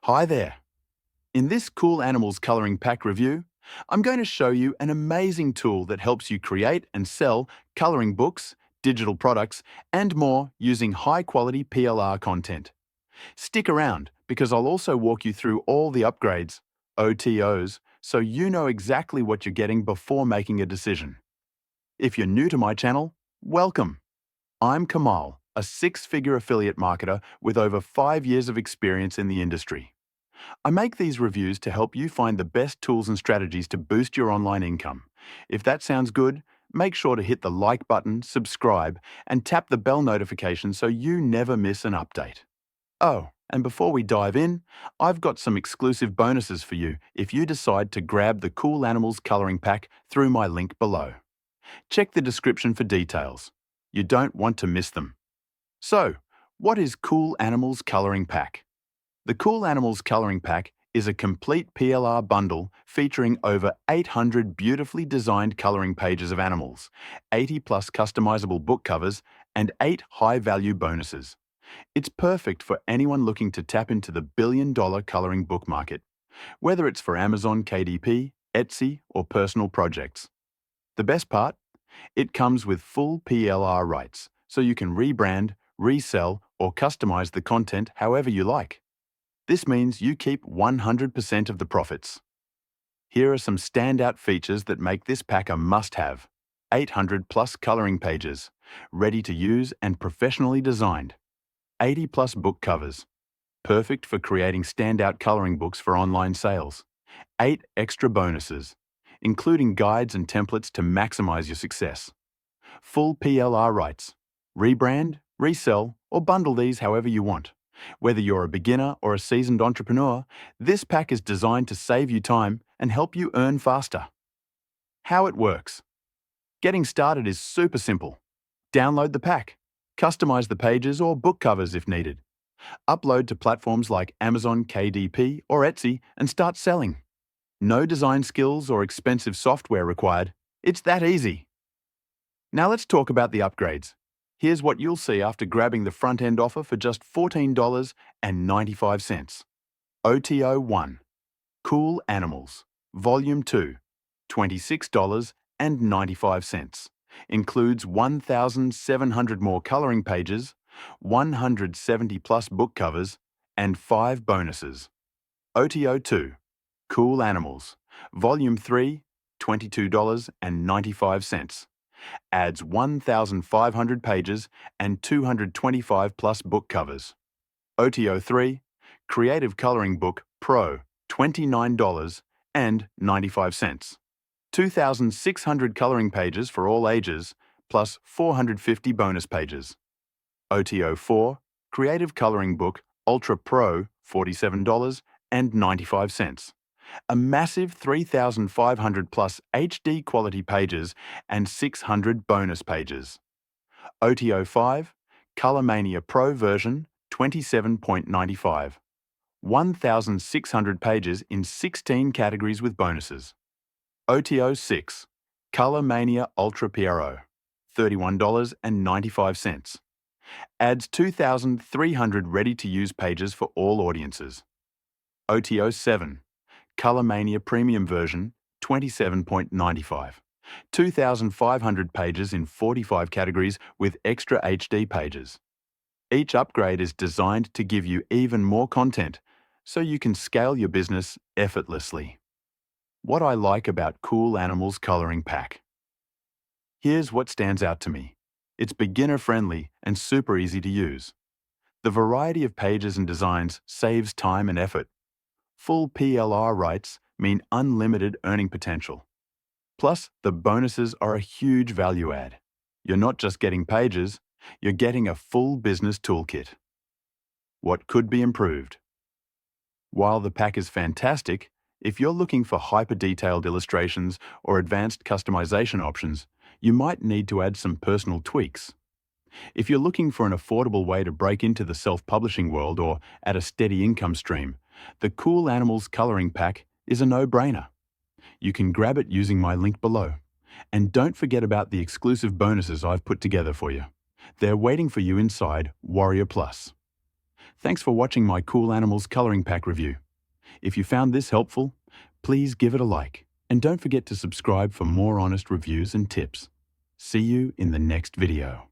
Hi there. In this Cool Animals Colouring Pack review, I'm going to show you an amazing tool that helps you create and sell colouring books, digital products, and more using high-quality PLR content. Stick around because I'll also walk you through all the upgrades, OTOs, so you know exactly what you're getting before making a decision. If you're new to my channel, welcome. I'm Kamal, a six-figure affiliate marketer with over 5 years of experience in the industry. I make these reviews to help you find the best tools and strategies to boost your online income. If that sounds good, make sure to hit the like button, subscribe, and tap the bell notification so you never miss an update. Oh, and before we dive in, I've got some exclusive bonuses for you if you decide to grab the Cool Animals Colouring Pack through my link below. Check the description for details. You don't want to miss them. So, what is Cool Animals Colouring Pack? The Cool Animals Colouring Pack is a complete PLR bundle featuring over 800 beautifully designed colouring pages of animals, 80 plus customizable book covers, and 8 high-value bonuses. It's perfect for anyone looking to tap into the billion-dollar colouring book market, whether it's for Amazon KDP, Etsy, or personal projects. The best part? It comes with full PLR rights, so you can rebrand, resell, or customize the content however you like. This means you keep 100% of the profits. Here are some standout features that make this pack a must-have. 800 plus colouring pages, ready to use and professionally designed. 80 plus book covers, perfect for creating standout colouring books for online sales. 8 extra bonuses, including guides and templates to maximize your success. Full PLR rights. Rebrand, resell, or bundle these however you want. Whether you're a beginner or a seasoned entrepreneur, this pack is designed to save you time and help you earn faster. How it works. Getting started is super simple. Download the pack. Customize the pages or book covers if needed. Upload to platforms like Amazon KDP or Etsy and start selling. No design skills or expensive software required. It's that easy. Now let's talk about the upgrades. Here's what you'll see after grabbing the front-end offer for just $14.95. OTO 1. Cool Animals, Volume 2, $26.95. Includes 1,700 more colouring pages, 170 plus book covers, and 5 bonuses. OTO 2. Cool Animals, Volume 3, $22.95. Adds 1,500 pages and 225 plus book covers. OTO 3, Creative Colouring Book Pro, $29.95. 2,600 colouring pages for all ages, plus 450 bonus pages. OTO 4, Creative Colouring Book Ultra Pro, $47.95. A massive 3,500 plus HD quality pages and 600 bonus pages. OTO 5, Color Mania Pro version, $27.95. 1,600 pages in 16 categories with bonuses. OTO 6, Color Mania Ultra PRO, $31.95. Adds 2,300 ready-to-use pages for all audiences. OTO 7, Color Mania Premium version, $27.95. 2,500 pages in 45 categories with extra HD pages. Each upgrade is designed to give you even more content, so you can scale your business effortlessly. What I like about Cool Animals Colouring Pack. Here's what stands out to me. It's beginner-friendly and super easy to use. The variety of pages and designs saves time and effort. Full PLR rights mean unlimited earning potential. Plus, the bonuses are a huge value add. You're not just getting pages, you're getting a full business toolkit. What could be improved? While the pack is fantastic, if you're looking for hyper-detailed illustrations or advanced customization options, you might need to add some personal tweaks. If you're looking for an affordable way to break into the self-publishing world or add a steady income stream, the Cool Animals Colouring Pack is a no-brainer. You can grab it using my link below. And don't forget about the exclusive bonuses I've put together for you. They're waiting for you inside Warrior Plus. Thanks for watching my Cool Animals Colouring Pack review. If you found this helpful, please give it a like. And don't forget to subscribe for more honest reviews and tips. See you in the next video.